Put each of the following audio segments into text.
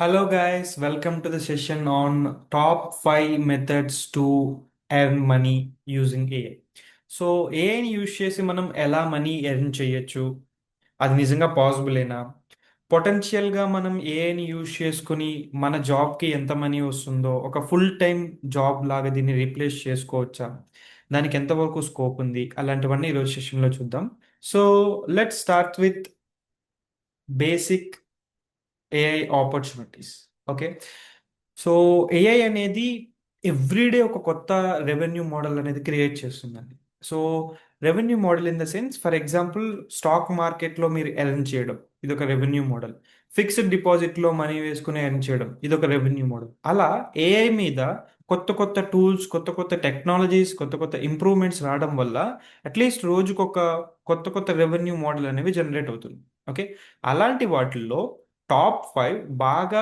Hello guys, welcome to the session on top 5 methods to earn money using AI. So ఏఐని use చేసి మనం ఎలా money earn చేయొచ్చు? అది నిజంగా పాసిబులేనా? పొటెన్షియల్గా మనం ఏఐని యూజ్ చేసుకుని మన జాబ్కి ఎంత మనీ వస్తుందో ఒక ఫుల్ టైం జాబ్ లాగా దీన్ని రీప్లేస్ చేసుకోవచ్చా? దానికి ఎంతవరకు స్కోప్ ఉంది? అలాంటివన్నీ ఈరోజు సెషన్లో చూద్దాం. So let's start with basic AI opportunities. Okay, so AI అనేది ఎవ్రీడే ఒక కొత్త రెవెన్యూ మోడల్ అనేది క్రియేట్ చేస్తుందండి. So revenue model in the sense, for example, stock మార్కెట్లో మీరు ఎర్న్ చేయడం ఇది ఒక రెవెన్యూ మోడల్. ఫిక్స్డ్ డిపాజిట్లో మనీ వేసుకుని ఎర్న్ చేయడం ఇది ఒక రెవెన్యూ మోడల్. అలా ఏఐ మీద కొత్త కొత్త టూల్స్, కొత్త కొత్త టెక్నాలజీస్, కొత్త కొత్త ఇంప్రూవ్మెంట్స్ రావడం వల్ల అట్లీస్ట్ రోజుకొక కొత్త కొత్త రెవెన్యూ మోడల్ అనేవి జనరేట్ అవుతుంది. ఓకే, అలాంటి వాటిల్లో టాప్ 5 బాగా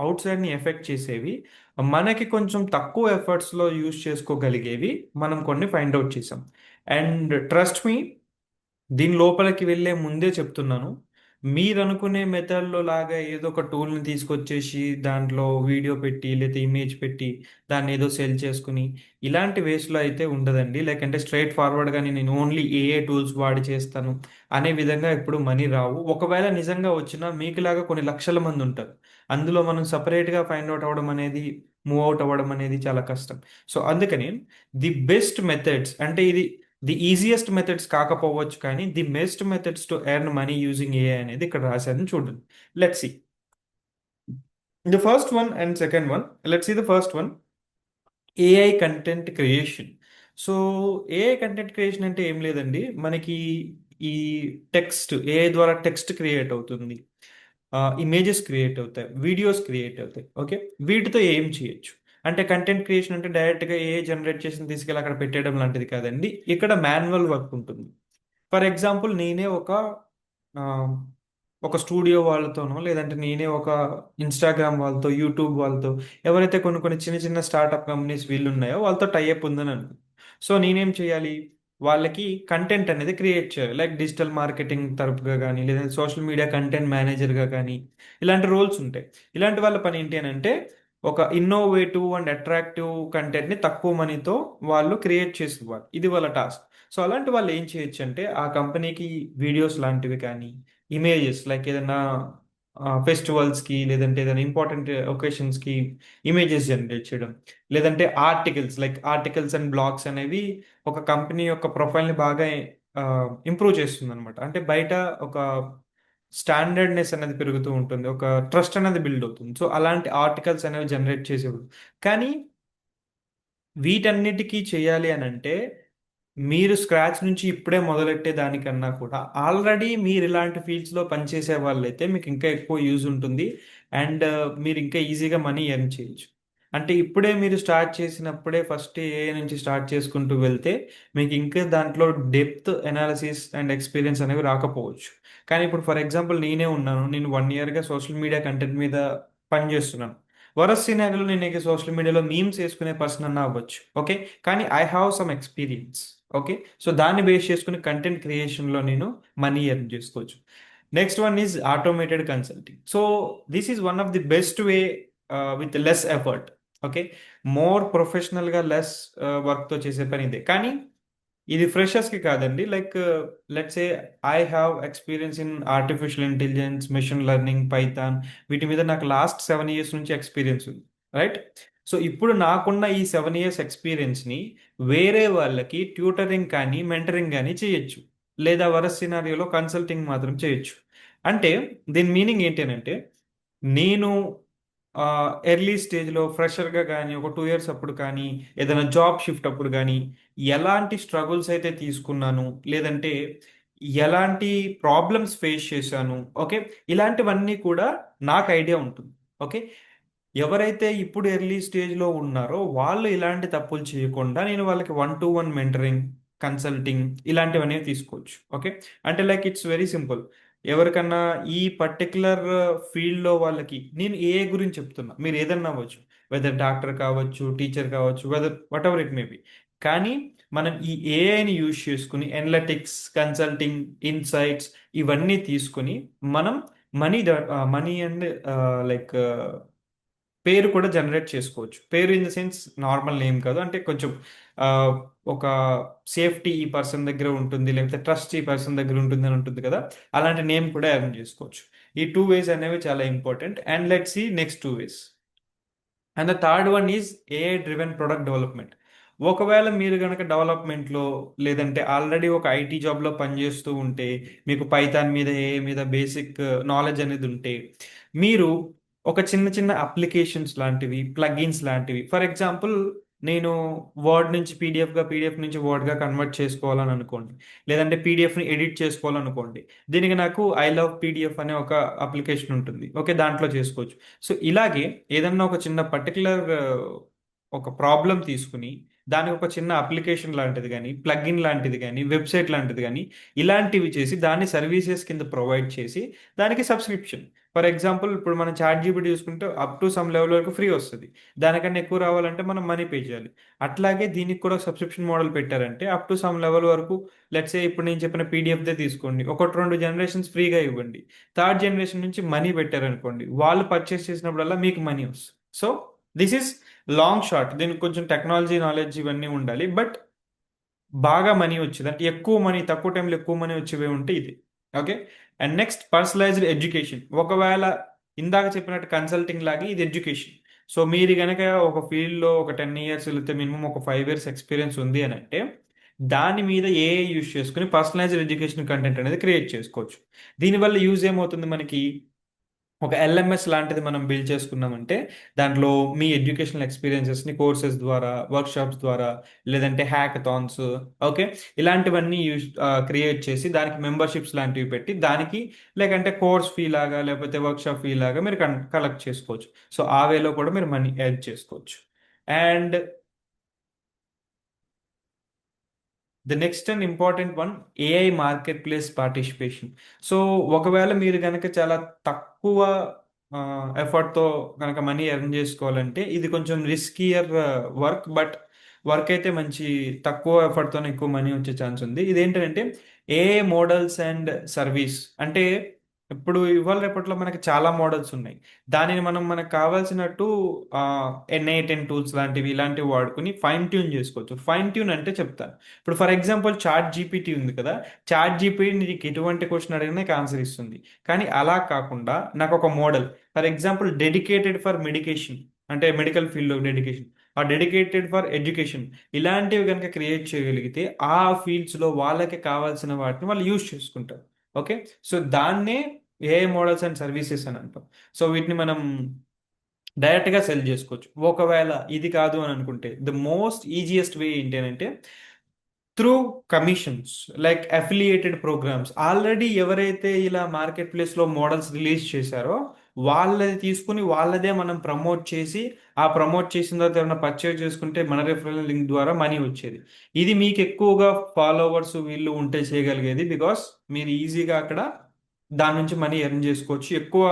అవుట్ సైడ్ని ఎఫెక్ట్ చేసేవి, మనకి కొంచెం తక్కువ ఎఫర్ట్స్లో యూజ్ చేసుకోగలిగేవి మనం కొన్ని ఫైండ్ అవుట్ చేసాం. అండ్ ట్రస్ట్ మీ, దీని లోపలికి వెళ్ళే ముందే చెప్తున్నాను, మీరు అనుకునే మెథడ్లో లాగా ఏదో ఒక టూల్ని తీసుకొచ్చేసి దాంట్లో వీడియో పెట్టి లేదా ఇమేజ్ పెట్టి దాన్ని ఏదో సెల్ చేసుకుని ఇలాంటి వేస్లో అయితే ఉండదండి. లేకంటే స్ట్రైట్ ఫార్వర్డ్గాని నేను ఓన్లీ ఏఏ టూల్స్ వాడి చేస్తాను అనే విధంగా ఇప్పుడు మనీ రావు. ఒకవేళ నిజంగా వచ్చినా మీకులాగా కొన్ని లక్షల మంది ఉంటారు. అందులో మనం సపరేట్గా ఫైండ్ అవుట్ అవ్వడం అనేది, మూవ్ అవుట్ అవ్వడం అనేది చాలా కష్టం. సో అందుకని ది బెస్ట్ మెథడ్స్ అంటే ఇది ది ఈజియెస్ట్ మెథడ్స్ కాకపోవచ్చు, కానీ the best methods to earn money using AI అనేది ఇక్కడ రాశాను చూడండి. Let's see the first one and second one. Let's see the first one, AI content creation. So AI content creation అంటే ఏం లేదండి, మనకి ఈ టెక్స్ట్ ఏఐ ద్వారా టెక్స్ట్ క్రియేట్ అవుతుంది, ఇమేజెస్ క్రియేట్ అవుతాయి, వీడియోస్ క్రియేట్ అవుతాయి. ఓకే, వీటితో ఏం చేయొచ్చు అంటే, కంటెంట్ క్రియేషన్ అంటే డైరెక్ట్గా ఏఐ జనరేట్ చేసిన తీసుకెళ్ళి అక్కడ పెట్టేయడం లాంటిది కాదండి. ఇక్కడ మాన్యువల్ వర్క్ ఉంటుంది. ఫర్ ఎగ్జాంపుల్, నేనే ఆ, ఒక స్టూడియో వాళ్ళతోనో, లేదంటే నేనే ఒక ఇన్స్టాగ్రామ్ వాళ్ళతో, యూట్యూబ్ వాళ్ళతో, ఎవరైతే కొన్ని కొన్ని చిన్న చిన్న స్టార్టప్ కంపెనీస్ వీళ్ళు ఉన్నాయో వాళ్ళతో టైఅప్ ఉందని అనుకో. సో నేనేం చేయాలి, వాళ్ళకి కంటెంట్ అనేది క్రియేట్ చేయాలి. లైక్ డిజిటల్ మార్కెటింగ్ తరపుగా కానీ, లేదా సోషల్ మీడియా కంటెంట్ మేనేజర్గా కానీ, ఇలాంటి రోల్స్ ఉంటాయి. ఇలాంటి వాళ్ళ పని ఏంటి అని అంటే, ఒక ఇన్నోవేటివ్ అండ్ అట్రాక్టివ్ కంటెంట్ని తక్కువ మనీతో వాళ్ళు క్రియేట్ చేసేవాళ్ళు. ఇది వాళ్ళ టాస్క్. సో అలాంటి వాళ్ళు ఏం చేయొచ్చు అంటే, ఆ కంపెనీకి వీడియోస్ లాంటివి కానీ, ఇమేజెస్ లైక్ ఏదైనా ఫెస్టివల్స్కి, లేదంటే ఏదైనా ఇంపార్టెంట్ ఒకేషన్స్కి ఇమేజెస్ జనరేట్ చేయడం, లేదంటే articles like articles and blogs అనేవి ఒక కంపెనీ యొక్క ప్రొఫైల్ని బాగా ఇంప్రూవ్ చేస్తుంది అనమాట. అంటే బయట ఒక స్టాండర్డ్నెస్ అనేది పెరుగుతూ ఉంటుంది, ఒక ట్రస్ట్ అనేది బిల్డ్ అవుతుంది. సో అలాంటి ఆర్టికల్స్ అనేవి జనరేట్ చేసేవాడు. కానీ వీటన్నిటికీ చేయాలి అని అంటే, మీరు స్క్రాచ్ నుంచి ఇప్పుడే మొదలెట్టే దానికన్నా కూడా ఆల్రెడీ మీరు ఇలాంటి ఫీల్డ్స్లో పనిచేసే వాళ్ళైతే మీకు ఇంకా ఎక్కువ యూజ్ ఉంటుంది. అండ్ మీరు ఇంకా ఈజీగా మనీ ఎర్న్ చేయొచ్చు. అంటే ఇప్పుడే మీరు స్టార్ట్ చేసినప్పుడే ఫస్ట్ ఏ నుంచి స్టార్ట్ చేసుకుంటూ వెళ్తే మీకు ఇంకా దాంట్లో డెప్త్ ఎనాలిసిస్ అండ్ ఎక్స్పీరియన్స్ అనేవి రాకపోవచ్చు. కానీ ఇప్పుడు ఫర్ ఎగ్జాంపుల్ నేనే ఉన్నాను, నేను 1 ఇయర్గా సోషల్ మీడియా కంటెంట్ మీద పనిచేస్తున్నాను. వరస్ సినారియోలో నేను సోషల్ మీడియాలో మీమ్స్ వేసుకునే పర్సన్ అన్నా అవ్వచ్చు. ఓకే, కానీ I have some experience. Okay, so దాన్ని బేస్ చేసుకుని కంటెంట్ క్రియేషన్లో నేను మనీ ఎర్న్ చేసుకోవచ్చు. Next one is automated consulting. So this is one of the best way with less effort. Okay, more ప్రొఫెషనల్గా less వర్క్తో చేసే పని ఇదే. కానీ ఇది ఫ్రెషర్స్కి కాదండి. Like let's A I have experience in artificial intelligence, machine learning, Python, వీటి మీద నాకు లాస్ట్ 7 ఇయర్స్ నుంచి ఎక్స్పీరియన్స్ ఉంది. రైట్, సో ఇప్పుడు నాకున్న ఈ 7 ఇయర్స్ ఎక్స్పీరియన్స్ని వేరే వాళ్ళకి ట్యూటరింగ్ కానీ, మెంటరింగ్ కానీ చేయొచ్చు, లేదా వరస్ సినారియోలో కన్సల్టింగ్ మాత్రం చేయొచ్చు. అంటే దీని మీనింగ్ ఏంటి అని అంటే, నేను ఎర్లీ స్టేజ్లో ఫ్రెషర్గా కానీ, ఒక 2 ఇయర్స్ అప్పుడు కానీ, ఏదైనా జాబ్ షిఫ్ట్ అప్పుడు కానీ ఎలాంటి స్ట్రగుల్స్ అయితే తీసుకున్నాను, లేదంటే ఎలాంటి ప్రాబ్లమ్స్ ఫేస్ చేశాను, ఓకే, ఇలాంటివన్నీ కూడా నాకు ఐడియా ఉంటుంది. ఓకే, ఎవరైతే ఇప్పుడు ఎర్లీ స్టేజ్లో ఉన్నారో వాళ్ళు ఇలాంటి తప్పులు చేయకుండా నేను వాళ్ళకి 1-to-1 మెంటరింగ్, కన్సల్టింగ్ ఇలాంటివన్నీ తీసుకోవచ్చు. ఓకే, అంటే లైక్ ఇట్స్ వెరీ సింపుల్. ఎవరికన్నా ఈ పర్టికులర్ ఫీల్డ్లో వాళ్ళకి నేను ఏ గురించి చెప్తున్నా, మీరు ఏదన్నా అవ్వచ్చు, వెదర్ డాక్టర్ కావచ్చు, టీచర్ కావచ్చు, whether whatever it may be. కానీ మనం ఈ ఏఐని యూజ్ చేసుకుని ఎనలిటిక్స్, కన్సల్టింగ్, ఇన్సైట్స్ ఇవన్నీ తీసుకుని మనం మనీ మనీ అండ్ లైక్ పేరు కూడా జనరేట్ చేసుకోవచ్చు. పేరు in the sense normal name కాదు, అంటే కొంచెం ఆ, ఒక సేఫ్టీ ఈ పర్సన్ దగ్గర ఉంటుంది, లేకపోతే ట్రస్ట్ ఈ పర్సన్ దగ్గర ఉంటుంది అని ఉంటుంది కదా, అలాంటి నేమ్ కూడా ఎర్న్ చేసుకోవచ్చు. ఈ టూ వేస్ అనేవి చాలా important. And let's see next two ways. And the third one is AI driven product development. ఒకవేళ మీరు కనుక డెవలప్మెంట్లో, లేదంటే ఆల్రెడీ ఒక ఐటీ జాబ్లో పనిచేస్తూ ఉంటే, మీకు పైథాన్ మీద, ఏఐ మీద బేసిక్ నాలెడ్జ్ అనేది ఉంటే, మీరు ఒక చిన్న చిన్న అప్లికేషన్స్ లాంటివి, ప్లగిన్స్ లాంటివి, ఫర్ ఎగ్జాంపుల్ నేను వర్డ్ నుంచి పీడిఎఫ్గా, పీడిఎఫ్ నుంచి వర్డ్గా కన్వర్ట్ చేసుకోవాలని అనుకోండి, లేదంటే పీడిఎఫ్ని ఎడిట్ చేసుకోవాలనుకోండి. దీనికి నాకు ఐ లవ్ పీడిఎఫ్ అనే ఒక అప్లికేషన్ ఉంటుంది, ఓకే, దాంట్లో చేసుకోవచ్చు. సో ఇలాగే ఏదన్నా ఒక చిన్న పర్టికులర్ ఒక ప్రాబ్లం తీసుకుని దానికి ఒక చిన్న అప్లికేషన్ లాంటిది కానీ, ప్లగ్ఇన్ లాంటిది కానీ, వెబ్సైట్ లాంటిది కానీ, ఇలాంటివి చేసి దాన్ని సర్వీసెస్ కింద ప్రొవైడ్ చేసి దానికి సబ్స్క్రిప్షన్. ఫర్ ఎగ్జాంపుల్ ఇప్పుడు మనం చాట్ జీపీటీ చూసుకుంటే అప్ టు సమ్ లెవెల్ వరకు ఫ్రీ వస్తుంది. దానికన్నా ఎక్కువ రావాలంటే మనం మనీ పే చేయాలి. అట్లాగే దీనికి కూడా సబ్స్క్రిప్షన్ మోడల్ పెట్టారంటే అప్ టు సమ్ లెవెల్ వరకు, లెట్స్ సే ఇప్పుడు నేను చెప్పిన పీడిఎఫ్దే తీసుకోండి, ఒకటి రెండు జనరేషన్స్ ఫ్రీగా ఇవ్వండి. థర్డ్ జనరేషన్ నుంచి మనీ పెట్టారనుకోండి, వాళ్ళు పర్చేస్ చేసినప్పుడల్లా మీకు మనీ వస్తుంది. So this is long short. దీనికి కొంచెం టెక్నాలజీ నాలెడ్జ్ ఇవన్నీ ఉండాలి, బట్ బాగా మనీ వచ్చేది, అంటే ఎక్కువ మనీ తక్కువ టైంలో ఎక్కువ మనీ వచ్చేవి ఉంటే ఇది. Okay. And next personalised education. ఒకవేళ ఇందాక చెప్పినట్టు కన్సల్టింగ్ లాగే ఇది ఎడ్యుకేషన్. సో మీరు కనుక ఒక ఫీల్డ్లో ఒక 10 years లేకపోతే మినిమం ఒక 5 years ఎక్స్పీరియన్స్ ఉంది అని అంటే, దాని మీద ఏఐ యూస్ చేసుకుని పర్సనలైజ్డ్ ఎడ్యుకేషన్ కంటెంట్ అనేది క్రియేట్ చేసుకోవచ్చు. దీనివల్ల యూజ్ ఏమవుతుంది మనకి, ఒక ఎల్ఎంఎస్ లాంటిది మనం బిల్డ్ చేసుకున్నామంటే, దాంట్లో మీ ఎడ్యుకేషనల్ ఎక్స్పీరియన్సెస్ని కోర్సెస్ ద్వారా, వర్క్షాప్స్ ద్వారా, లేదంటే హ్యాకథాన్స్, ఓకే, ఇలాంటివన్నీ క్రియేట్ చేసి దానికి మెంబర్షిప్స్ లాంటివి పెట్టి దానికి, లేకంటే కోర్స్ ఫీ లాగా లేకపోతే వర్క్షాప్ ఫీ లాగా మీరు కలెక్ట్ చేసుకోవచ్చు. సో ఆ వేలో కూడా మీరు మనీ ఎర్న్ చేసుకోవచ్చు. And the next and important one, AI market place participation. So ఒకవేళ మీరు కనుక చాలా తక్కువ ఎఫర్ట్తో కనుక మనీ ఎర్న్ చేసుకోవాలంటే, ఇది కొంచెం రిస్కియర్ వర్క్, బట్ వర్క్ అయితే మంచి తక్కువ ఎఫర్ట్తోనే ఎక్కువ మనీ వచ్చే ఛాన్స్ ఉంది. ఇదేంటంటే ఏఐ మోడల్స్ అండ్ సర్వీస్. అంటే ఇప్పుడు ఇవాళ రేపట్లో మనకి చాలా మోడల్స్ ఉన్నాయి. దానిని మనం మనకు కావాల్సినట్టు ఎన్ఐ10 టూల్స్ లాంటివి ఇలాంటివి వాడుకుని ఫైన్ ట్యూన్ చేసుకోవచ్చు. ఫైన్ ట్యూన్ అంటే చెప్తాను. ఇప్పుడు ఫర్ ఎగ్జాంపుల్ చాట్ జీపీటీ ఉంది కదా, చాట్ జీపీటీ నీకు ఎటువంటి క్వశ్చన్ అడిగినా నాకు ఆన్సర్ ఇస్తుంది. కానీ అలా కాకుండా నాకు ఒక model, for example dedicated for medication, అంటే మెడికల్ ఫీల్డ్లో డెడికేషన్, ఆ డెడికేటెడ్ ఫర్ ఎడ్యుకేషన్, ఇలాంటివి కనుక క్రియేట్ చేయగలిగితే ఆ ఫీల్డ్స్లో వాళ్ళకి కావాల్సిన వాటిని వాళ్ళు యూజ్ చేసుకుంటారు. ఓకే. సో దాన్నే ఏఐ మోడల్స్ అండ్ సర్వీసెస్ అని అంటాం. సో వీటిని మనం డైరెక్ట్గా సెల్ చేసుకోవచ్చు. ఒకవేళ ఇది కాదు అని అనుకుంటే, ద మోస్ట్ ఈజియెస్ట్ వే ఏంటి అని అంటే, through commissions, like affiliated programmes. Already ఎవరైతే ఇలా మార్కెట్ ప్లేస్లో మోడల్స్ రిలీజ్ చేశారో వాళ్ళది తీసుకుని వాళ్ళదే మనం ప్రమోట్ చేసి, ఆ ప్రమోట్ చేసిన తర్వాత ఏమైనా పర్చేజ్ చేసుకుంటే మన రెఫరల్ లింక్ ద్వారా మనీ వచ్చేది. ఇది మీకు ఎక్కువగా ఫాలోవర్స్ వీళ్ళు ఉంటే చేయగలిగేది, బికాస్ మీరు ఈజీగా అక్కడ దాని నుంచి మనీ ఎర్న్ చేసుకోవచ్చు. ఎక్కువ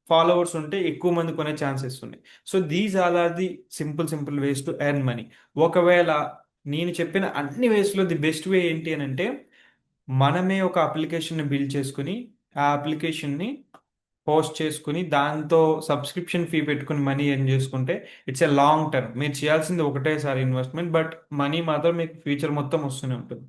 ఫాలోవర్స్ ఉంటే ఎక్కువ మంది కొనే ఛాన్సెస్ ఉన్నాయి. So these are the simple simple ways to earn money. ఒకవేళ నేను చెప్పిన అన్ని వేస్లో ది బెస్ట్ వే ఏంటి అని అంటే, మనమే ఒక అప్లికేషన్ని బిల్డ్ చేసుకుని, ఆ అప్లికేషన్ని పోస్ట్ చేసుకుని దాంతో సబ్స్క్రిప్షన్ ఫీ పెట్టుకుని మనీ ఎర్న్ చేసుకుంటే, ఇట్స్ ఎ లాంగ్ టర్మ్. మీరు చేయాల్సింది ఒకటేసారి ఇన్వెస్ట్మెంట్, బట్ మనీ మాత్రం మీకు ఫ్యూచర్ మొత్తం వస్తూనే ఉంటుంది.